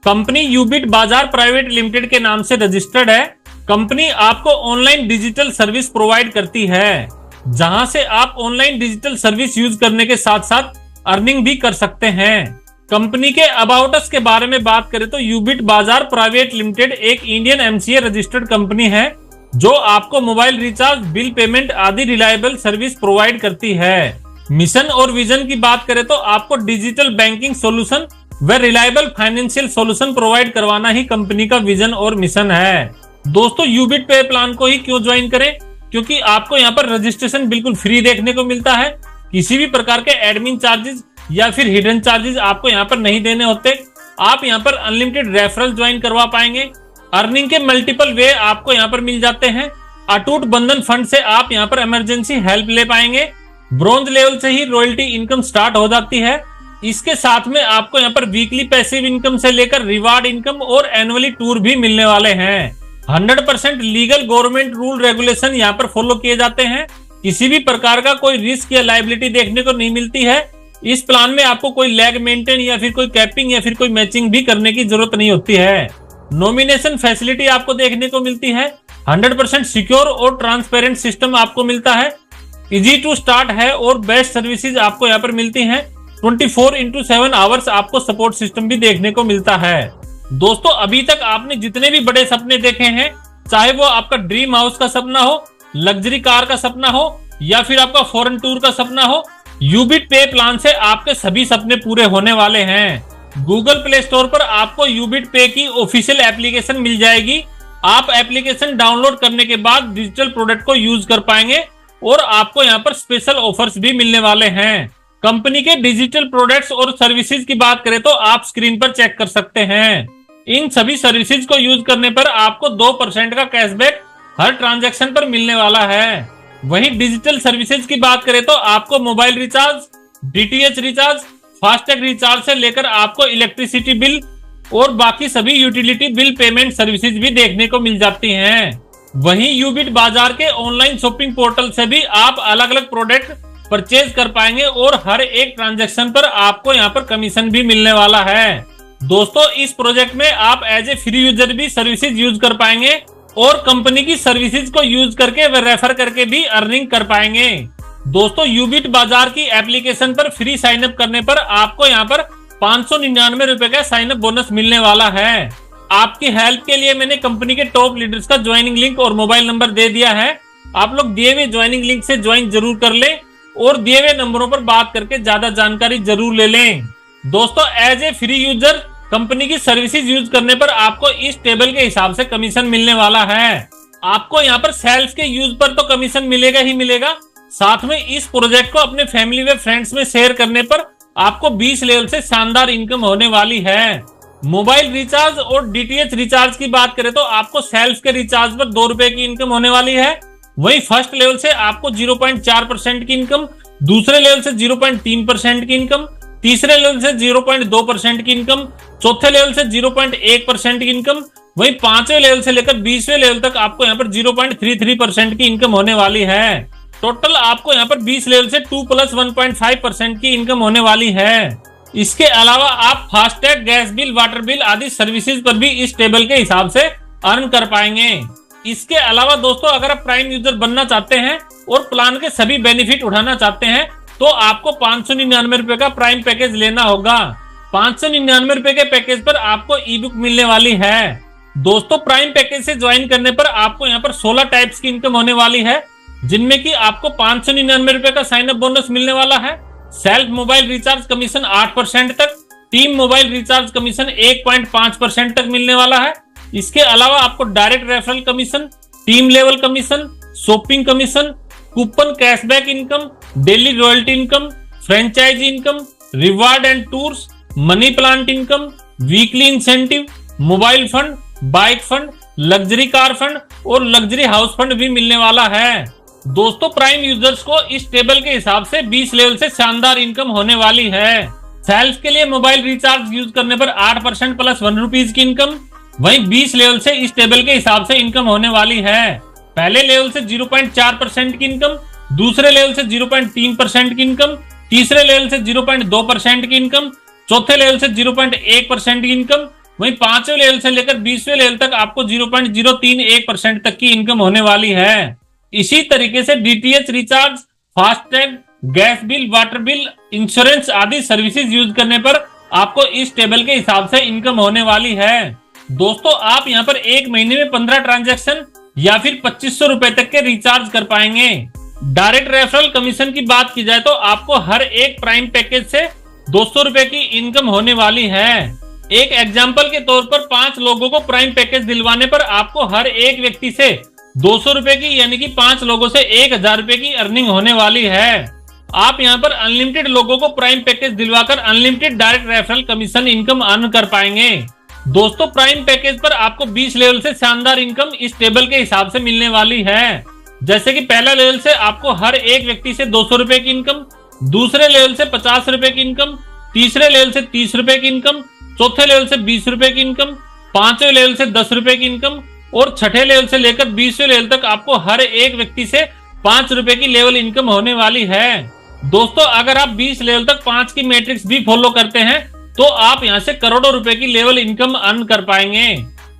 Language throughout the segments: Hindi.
कंपनी यूबिट बाजार प्राइवेट लिमिटेड के नाम से रजिस्टर्ड है। कंपनी आपको ऑनलाइन डिजिटल सर्विस प्रोवाइड करती है, जहां से आप ऑनलाइन डिजिटल सर्विस यूज करने के साथ साथ अर्निंग भी कर सकते हैं। कंपनी के अबाउट अस के बारे में बात करें तो यूबिट बाजार प्राइवेट लिमिटेड एक इंडियन एमसीए रजिस्टर्ड कंपनी है, जो आपको मोबाइल रिचार्ज, बिल पेमेंट आदि रिलायबल सर्विस प्रोवाइड करती है। मिशन और विजन की बात करें तो आपको डिजिटल बैंकिंग सॉल्यूशन व रिलायबल फाइनेंशियल सॉल्यूशन प्रोवाइड करवाना ही कंपनी का विजन और मिशन है। दोस्तों, यूबिट पे प्लान को ही क्यों ज्वाइन करें? क्योंकि आपको यहाँ पर रजिस्ट्रेशन बिल्कुल फ्री देखने को मिलता है। किसी भी प्रकार के एडमिन चार्जेस या फिर हिडन चार्जेस आपको यहाँ पर नहीं देने होते। आप यहाँ पर अनलिमिटेड रेफरल ज्वाइन करवा पाएंगे। अर्निंग के मल्टीपल वे आपको यहाँ पर मिल जाते हैं। अटूट बंधन फंड से आप यहाँ पर इमरजेंसी हेल्प ले पाएंगे। ब्रॉन्ज लेवल से ही रॉयल्टी इनकम स्टार्ट हो जाती है। इसके साथ में आपको यहाँ पर वीकली पैसिव इनकम से लेकर रिवार्ड इनकम और एनुअली टूर भी मिलने वाले हैं। 100% लीगल गवर्नमेंट रूल रेगुलेशन यहाँ पर फॉलो किए जाते हैं। किसी भी प्रकार का कोई रिस्क या लायबिलिटी देखने को नहीं मिलती है। इस प्लान में आपको कोई लैग मेंटेन या फिर कोई कैपिंग या फिर कोई मैचिंग भी करने की जरूरत नहीं होती है। नॉमिनेशन फैसिलिटी आपको देखने को मिलती है। 100% सिक्योर और ट्रांसपेरेंट सिस्टम आपको मिलता है। इजी टू स्टार्ट है और बेस्ट सर्विसेज आपको यहाँ पर मिलती हैं। 24/7 आवर्स आपको सपोर्ट सिस्टम भी देखने को मिलता है। दोस्तों, अभी तक आपने जितने भी बड़े सपने देखे हैं, चाहे वो आपका ड्रीम हाउस का सपना हो, लग्जरी कार का सपना हो या फिर आपका फॉरेन टूर का सपना हो, यूबिट पे प्लान से आपके सभी सपने पूरे होने वाले हैं। गूगल प्ले स्टोर पर आपको यूबिट पे की ऑफिशियल एप्लीकेशन मिल जाएगी। आप एप्लीकेशन डाउनलोड करने के बाद डिजिटल प्रोडक्ट को यूज कर पाएंगे और आपको यहाँ पर स्पेशल ऑफर्स भी मिलने वाले हैं। कंपनी के डिजिटल प्रोडक्ट्स और सर्विसेज की बात करें तो आप स्क्रीन पर चेक कर सकते हैं। इन सभी सर्विसेज को यूज करने पर आपको 2% का कैशबैक हर ट्रांजैक्शन पर मिलने वाला है। वहीं डिजिटल सर्विसेज की बात करें तो आपको mobile recharge, DTH recharge, FASTag recharge से लेकर आपको इलेक्ट्रिसिटी बिल और बाकी सभी यूटिलिटी बिल पेमेंट सर्विसेज भी देखने को मिल जाती हैं। वहीं यूबिट बाजार के ऑनलाइन शॉपिंग पोर्टल से भी आप अलग अलग प्रोडक्ट परचेज कर पाएंगे और हर एक ट्रांजैक्शन पर आपको यहाँ पर कमीशन भी मिलने वाला है। दोस्तों, इस प्रोजेक्ट में आप एज ए फ्री यूजर भी सर्विसेज यूज कर पाएंगे और कंपनी की सर्विसेज को यूज करके व रेफर करके भी अर्निंग कर पाएंगे। दोस्तों, यूबिट बाजार की एप्लीकेशन पर फ्री साइन अप करने पर आपको यहाँ पर 599 रुपए का साइन अप बोनस मिलने वाला है। आपकी हेल्प के लिए मैंने कंपनी के टॉप लीडर्स का ज्वाइनिंग लिंक और मोबाइल नंबर दे दिया है। आप लोग दिए हुए ज्वाइनिंग लिंक से ज्वाइन जरूर कर लें और दिए हुए नंबरों पर बात करके ज्यादा जानकारी जरूर ले लें। दोस्तों, as a free user company की सर्विसेज यूज करने पर आपको इस टेबल के हिसाब से कमीशन मिलने वाला है। आपको यहाँ पर सेल्स के यूज पर तो कमीशन मिलेगा ही मिलेगा, साथ में इस प्रोजेक्ट को अपने फैमिली व फ्रेंड्स में शेयर करने पर आपको 20 लेवल से शानदार इनकम होने वाली है। मोबाइल रिचार्ज और डीटीएच रिचार्ज की बात करें तो आपको सेल्फ के रिचार्ज पर 2 रुपए की इनकम होने वाली है। वही फर्स्ट लेवल से आपको 0.4% की इनकम, दूसरे लेवल से 0.3% की इनकम, तीसरे लेवल से 0.2% की इनकम, चौथे लेवल से 0.1% की इनकम, वही 5वें लेवल से लेकर 20वें लेवल तक आपको यहाँ पर 0.33% की इनकम होने वाली है। टोटल आपको यहाँ पर 20 लेवल से 2 + 1.5% की इनकम होने वाली है। इसके अलावा आप FASTag, gas bill, water bill आदि सर्विसेज पर भी इस टेबल के हिसाब से अर्न कर पाएंगे। इसके अलावा दोस्तों, अगर आप प्राइम यूजर बनना चाहते हैं और प्लान के सभी बेनिफिट उठाना चाहते हैं तो आपको 599 रुपए का प्राइम पैकेज लेना होगा। 599 रुपए के पैकेज पर आपको ई बुक मिलने वाली है। दोस्तों, प्राइम पैकेज से ज्वाइन करने पर आपको यहाँ पर 16 टाइप्स की इनकम होने वाली है, जिनमें की आपको 599 रुपए का साइन अप बोनस मिलने वाला है। सेल्फ मोबाइल रिचार्ज कमीशन 8% तक, टीम मोबाइल रिचार्ज कमीशन 1.5% तक मिलने वाला है। इसके अलावा आपको direct referral commission, team level commission, shopping commission, coupon cashback income, daily royalty income, franchise income, reward and tours, money plant income, weekly incentive, mobile fund, bike fund, luxury car fund और लग्जरी हाउस फंड भी मिलने वाला है। दोस्तों, प्राइम यूजर्स को इस टेबल के हिसाब से 20 लेवल से शानदार इनकम होने वाली है। सेल्फ के लिए मोबाइल रिचार्ज यूज करने पर 8% + 1 रुपीज की इनकम, वहीं 20 लेवल से इस टेबल के हिसाब से इनकम होने वाली है। पहले लेवल से 0.4% की इनकम, दूसरे लेवल से 0.3% की इनकम, तीसरे लेवल से 0.2% की इनकम, चौथे लेवल से 0.1% की इनकम, वहीं 5वें लेवल से लेकर 20वें लेवल तक आपको 0.031% तक की इनकम होने वाली है। इसी तरीके से DTH recharge, FASTag, gas bill, water bill, insurance आदि सर्विसेज यूज करने पर आपको इस टेबल के हिसाब से इनकम होने वाली है। दोस्तों आप यहाँ पर एक महीने में 15 ट्रांजैक्शन या फिर 2500 रुपए तक के रिचार्ज कर पाएंगे। डायरेक्ट रेफरल कमीशन की बात की जाए तो आपको हर एक प्राइम पैकेज से 200 रुपए की इनकम होने वाली है। एक एग्जाम्पल के तौर पर 5 लोगों को प्राइम पैकेज दिलवाने पर आपको हर एक व्यक्ति से 200 रुपए की यानी कि 5 लोगों से 1000 रुपए की अर्निंग होने वाली है। आप यहाँ पर अनलिमिटेड लोगों को प्राइम पैकेज दिलवाकर unlimited direct referral commission income earn कर पाएंगे। दोस्तों प्राइम पैकेज पर आपको 20 लेवल से शानदार इनकम इस टेबल के हिसाब से मिलने वाली है। जैसे कि पहला लेवल से आपको हर एक व्यक्ति से 200 रुपए की इनकम, दूसरे लेवल से 50 रुपए की इनकम, तीसरे लेवल से 30 रुपए की इनकम, चौथे लेवल से 20 रुपए की इनकम, 5वें लेवल से 10 रुपए की इनकम और 6ठे लेवल से लेकर 20वें लेवल तक आपको हर एक व्यक्ति से 5 रुपए की लेवल इनकम होने वाली है। दोस्तों अगर आप 20 लेवल तक 5 की मैट्रिक्स भी फॉलो करते हैं तो आप यहां से करोड़ों रुपए की लेवल इनकम अर्न कर पाएंगे।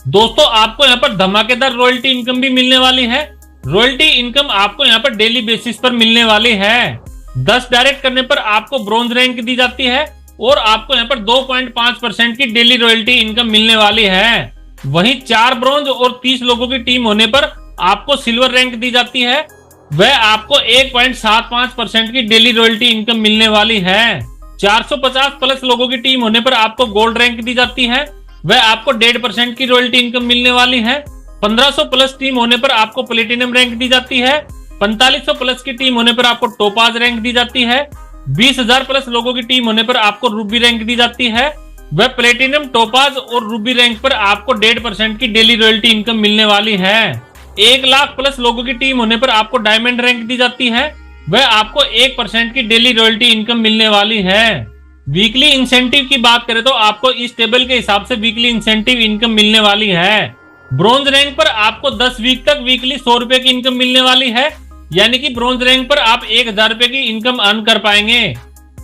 दोस्तों आपको यहाँ पर धमाकेदार रॉयल्टी इनकम भी मिलने वाली है। रॉयल्टी इनकम आपको यहाँ पर डेली बेसिस पर मिलने वाली है। 10 डायरेक्ट करने पर आपको ब्रॉन्ज रैंक दी जाती है और आपको यहाँ पर 2.5% की डेली रॉयल्टी इनकम मिलने वाली है। वहीं 4 ब्रॉन्ज और 30 लोगों की टीम होने पर आपको सिल्वर रैंक दी जाती है। वह आपको 1.75% की डेली रॉयल्टी इनकम मिलने वाली है। 450 प्लस लोगों की टीम होने पर आपको गोल्ड रैंक दी जाती है। वह आपको 1.5% की रॉयल्टी इनकम मिलने वाली है। 1500 प्लस टीम होने पर आपको प्लेटिनम रैंक दी जाती है। 4500 प्लस की टीम होने पर आपको टोपाज रैंक दी जाती है। 20,000 प्लस लोगों की टीम होने पर आपको रूबी रैंक दी जाती है। वह प्लेटिनम, टोपाज और रूबी रैंक पर आपको 1.5% की डेली रॉयल्टी इनकम मिलने वाली है। 1 लाख प्लस लोगों की टीम होने पर आपको डायमंड रैंक दी जाती है। वह आपको 1% की डेली रॉयल्टी इनकम मिलने वाली है। वीकली इंसेंटिव की बात करें तो आपको इस टेबल के हिसाब से वीकली इंसेंटिव इनकम मिलने वाली है। ब्रॉन्ज रैंक पर आपको 10 वीक तक वीकली 100 रुपए की इनकम मिलने वाली है, यानी कि ब्रॉन्ज रैंक पर आप 1000 रुपए की इनकम अर्न कर पाएंगे।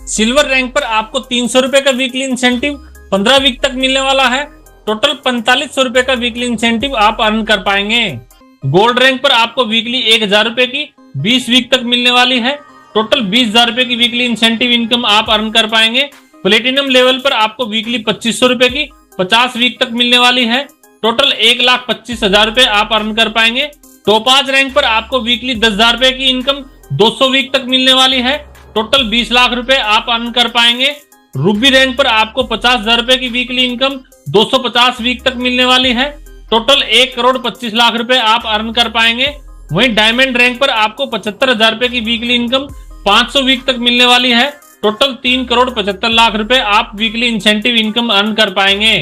सिल्वर रैंक पर आपको 300 रुपए का वीकली इंसेंटिव 15 वीक तक मिलने वाला है। टोटल 4500 रुपए का वीकली इंसेंटिव आप अर्न कर पाएंगे। गोल्ड रैंक पर आपको वीकली 1000 रुपए की 20 वीक तक मिलने वाली है। टोटल 20,000 रुपए की वीकली इंसेंटिव इनकम आप अर्न कर पाएंगे। प्लेटिनम लेवल पर आपको वीकली 2500 रुपए की 50 वीक तक मिलने वाली है। टोटल 1,25,000 रुपए आप अर्न कर पाएंगे। टोपाज रैंक पर आपको वीकली 10,000 रुपए की इनकम 200 वीक तक मिलने वाली है। टोटल 20 लाख रुपए आप अर्न कर पाएंगे। रूबी रैंक पर आपको 50,000 रुपए की वीकली इनकम 250 वीक तक मिलने वाली है। टोटल 1,25,00,000 रुपए आप अर्न कर पाएंगे। वहीं डायमंड रैंक पर आपको 75,000 रुपए की वीकली इनकम 500 वीक तक मिलने वाली है। टोटल 3,75,00,000 रुपए आप वीकली इंसेंटिव इनकम अर्न कर पाएंगे।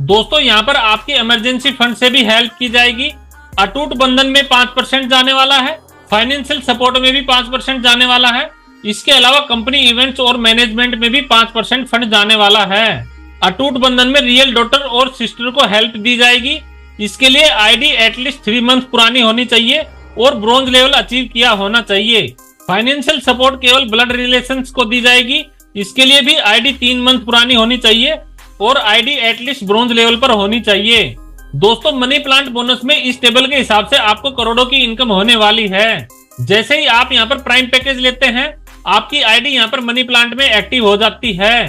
दोस्तों यहाँ पर आपकी इमरजेंसी फंड से भी हेल्प की जाएगी। अटूट बंधन में 5% जाने वाला है। फाइनेंशियल सपोर्ट में भी 5% जाने वाला है। इसके अलावा कंपनी इवेंट्स और मैनेजमेंट में भी 5% फंड जाने वाला है। अटूट बंधन में रियल डॉटर और सिस्टर को हेल्प दी जाएगी। इसके लिए आईडी एटलीस्ट 3 मंथ पुरानी होनी चाहिए और ब्रॉन्ज लेवल अचीव किया होना चाहिए। फाइनेंशियल सपोर्ट केवल ब्लड रिलेशंस को दी जाएगी। इसके लिए भी आईडी 3 मंथ पुरानी होनी चाहिए और आईडी एटलीस्ट ब्रॉन्ज लेवल पर होनी चाहिए। दोस्तों मनी प्लांट बोनस में इस टेबल के हिसाब से आपको करोड़ों की इनकम होने वाली है। जैसे ही आप यहाँ पर प्राइम पैकेज लेते हैं आपकी आईडी यहाँ पर मनी प्लांट में एक्टिव हो जाती है।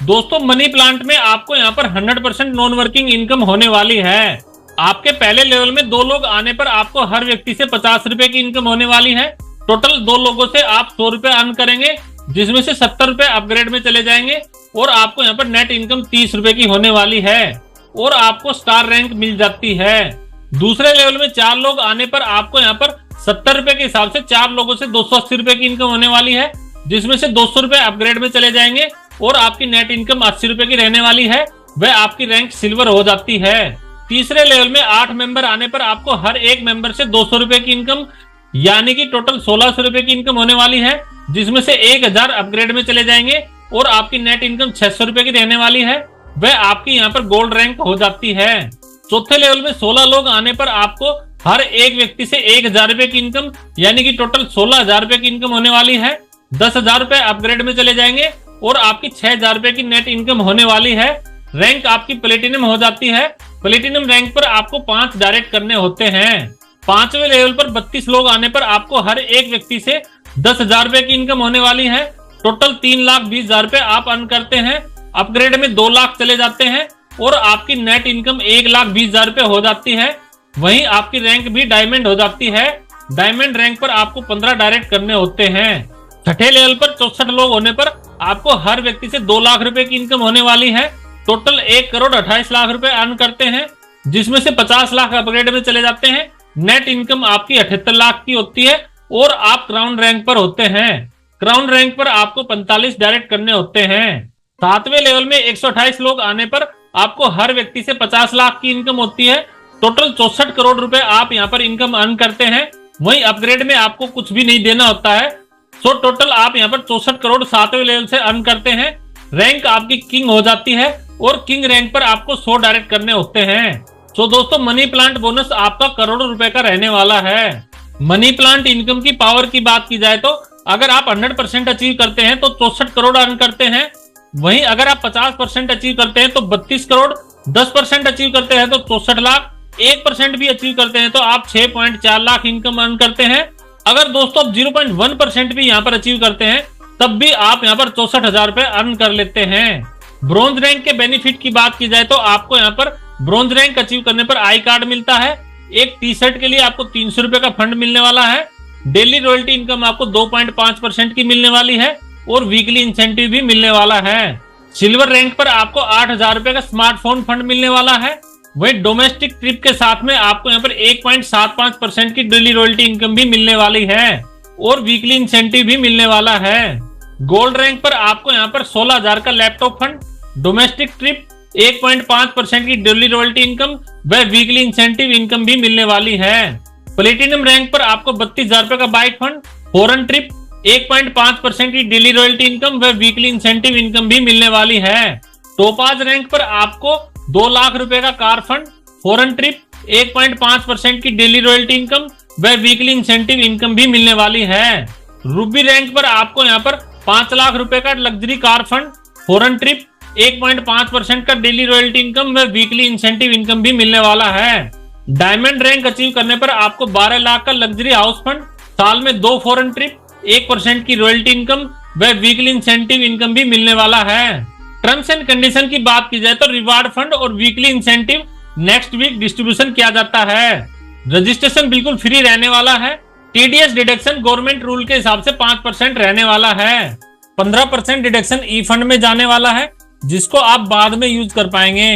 दोस्तों मनी प्लांट में आपको यहाँ पर 100% नॉन वर्किंग इनकम होने वाली है। आपके पहले लेवल में 2 लोग आने पर आपको हर व्यक्ति से 50 रुपए की इनकम होने वाली है। टोटल 2 लोगों से आप 100 रुपए अर्न करेंगे, जिसमें से 70 रुपए अपग्रेड में चले जाएंगे और आपको यहाँ पर नेट इनकम 30 रुपए की होने वाली है और आपको स्टार रैंक मिल जाती है। दूसरे लेवल में 4 लोग आने पर आपको यहाँ पर 70 रुपए के हिसाब से 4 लोगों से 280 रुपए की इनकम होने वाली है, जिसमें से 200 रुपए अपग्रेड में चले जाएंगे और आपकी नेट इनकम 80 रुपए की रहने वाली है। वह आपकी रैंक सिल्वर हो जाती है। तीसरे लेवल में 8 मेंबर आने पर आपको हर एक मेंबर से 200 रुपए की इनकम यानी कि टोटल 1600 रुपए की इनकम होने वाली है, जिसमें से 1000 अपग्रेड में चले जाएंगे और आपकी नेट इनकम 600 रुपए की रहने वाली है। वह आपकी यहाँ पर गोल्ड रैंक हो जाती है। चौथे लेवल में 16 लोग आने पर आपको हर एक व्यक्ति से 1000 रुपए की इनकम यानी कि टोटल 16,000 रुपए की इनकम होने वाली है। 10,000 रुपए अपग्रेड में चले जाएंगे और आपकी 6,000 रुपए की नेट इनकम होने वाली है। रैंक आपकी प्लेटिनम हो जाती है। प्लेटिनम रैंक पर आपको 5 डायरेक्ट करने होते हैं। 5वें लेवल पर 32 लोग आने पर आपको हर एक व्यक्ति से 10,000 रुपए की इनकम होने वाली है। टोटल 3,20,000 रुपए आप अर्न करते हैं। अपग्रेड में 2 लाख चले जाते हैं और आपकी नेट इनकम 1,20,000 रुपए हो जाती है। वहीं आपकी रैंक भी डायमंड हो जाती है। डायमंड रैंक पर आपको 15 डायरेक्ट करने होते हैं। 6ठे लेवल पर 64 लोग होने पर आपको हर व्यक्ति से 2 लाख रुपए की इनकम होने वाली है। टोटल 1,28,00,000 रुपए अर्न करते हैं, जिसमें से 50 लाख अपग्रेड में चले जाते हैं। नेट इनकम आपकी 78 लाख की होती है और आप क्राउन रैंक पर होते हैं। क्राउन रैंक पर आपको 45 डायरेक्ट करने होते हैं। 7वें लेवल में 128 लोग आने पर आपको हर व्यक्ति से 50 लाख की इनकम होती है। टोटल 64 करोड़ रुपए आप यहाँ पर इनकम अर्न करते हैं। वहीं अपग्रेड में आपको कुछ भी नहीं देना होता है। सो टोटल आप यहाँ पर 64 करोड़ 7वें लेवल से अर्न करते हैं। रैंक आपकी किंग हो जाती है और किंग रैंक पर आपको 100 डायरेक्ट करने होते हैं। सो दोस्तों, मनी प्लांट बोनस आपका करोड़ों रुपए का रहने वाला है। मनी प्लांट इनकम की पावर की बात की जाए तो अगर आप 100% अचीव करते हैं तो 64 करोड़ अर्न करते हैं। वहीं अगर आप 50% अचीव करते हैं तो 32 करोड़, 10% अचीव करते हैं तो 64 लाख, 1% भी अचीव करते हैं तो आप 6.4 लाख इनकम अर्न करते हैं। अगर दोस्तों आप 0.1% भी यहाँ पर अचीव करते हैं तब भी आप यहाँ पर 64,000 रुपए अर्न कर लेते हैं। ब्रॉन्ज रैंक के बेनिफिट की बात की जाए तो आपको यहाँ पर ब्रॉन्ज रैंक अचीव करने पर आई कार्ड मिलता है। एक टी शर्ट के लिए आपको 300 रुपए का फंड मिलने वाला है। डेली रॉयल्टी इनकम आपको 2.5% की मिलने वाली है और वीकली इंसेंटिव भी मिलने वाला है। सिल्वर रैंक पर आपको 8,000 रुपए का स्मार्टफोन फंड मिलने वाला है। वहीं डोमेस्टिक ट्रिप के साथ में आपको यहाँ पर 1.75% की डेली रॉयल्टी इनकम भी मिलने वाली है और वीकली इंसेंटिव भी मिलने वाला है। गोल्ड रैंक पर आपको यहाँ पर 16,000 का लैपटॉप फंड, डोमेस्टिक ट्रिप, 1.5% की डेली रॉयल्टी इनकम व वीकली इंसेंटिव इनकम भी मिलने वाली है। प्लेटिनम रैंक पर आपको 32,000 रुपए का बाइक फंड, फॉरेन ट्रिप, 1.5% की डेली रॉयल्टी इनकम व वीकली इंसेंटिव इनकम भी मिलने वाली है। टोपाज रैंक पर आपको 2 लाख रुपए का कार फंड, फॉरेन ट्रिप, 1.5% की डेली रॉयल्टी इनकम व वीकली इंसेंटिव इनकम भी मिलने वाली है। रूबी रैंक पर आपको यहाँ पर 5 लाख रुपए का luxury car fund, foreign trip, 1.5% का डेली रॉयल्टी इनकम व वीकली इंसेंटिव इनकम भी मिलने वाला है। डायमंड रैंक अचीव करने पर आपको 12 लाख का लग्जरी हाउस फंड, साल में 2 फॉरेन ट्रिप, 1% की रॉयल्टी इनकम व वीकली इंसेंटिव इनकम भी मिलने वाला है। टर्म्स एंड कंडीशन की बात की जाए तो रिवार्ड फंड और weekly incentive next week distribution किया जाता है। रजिस्ट्रेशन बिल्कुल फ्री रहने वाला है। टीडीएस डिडक्शन गवर्नमेंट रूल के हिसाब से 5% रहने वाला है। 15% डिडक्शन ई फंड में जाने वाला है, जिसको आप बाद में यूज कर पाएंगे।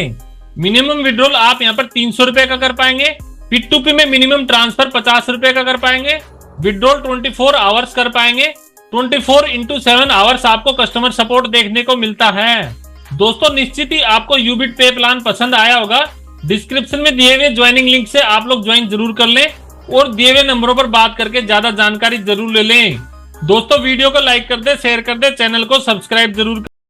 मिनिमम विड्रॉल आप यहाँ पर 300 रुपए का कर पाएंगे। P2P में मिनिमम ट्रांसफर 50 रुपए का कर पाएंगे। विड्रॉल 24 आवर्स कर पाएंगे। 24/7 आवर्स आपको कस्टमर सपोर्ट देखने को मिलता है। दोस्तों, निश्चित ही आपको यूबिट पे प्लान पसंद आया होगा। डिस्क्रिप्शन में दिए हुए ज्वाइनिंग लिंक से आप लोग ज्वाइन जरूर कर लें और दिए हुए नंबरों पर बात करके ज्यादा जानकारी जरूर ले लें। दोस्तों, वीडियो को लाइक कर दे, शेयर कर दे, चैनल को सब्सक्राइब जरूर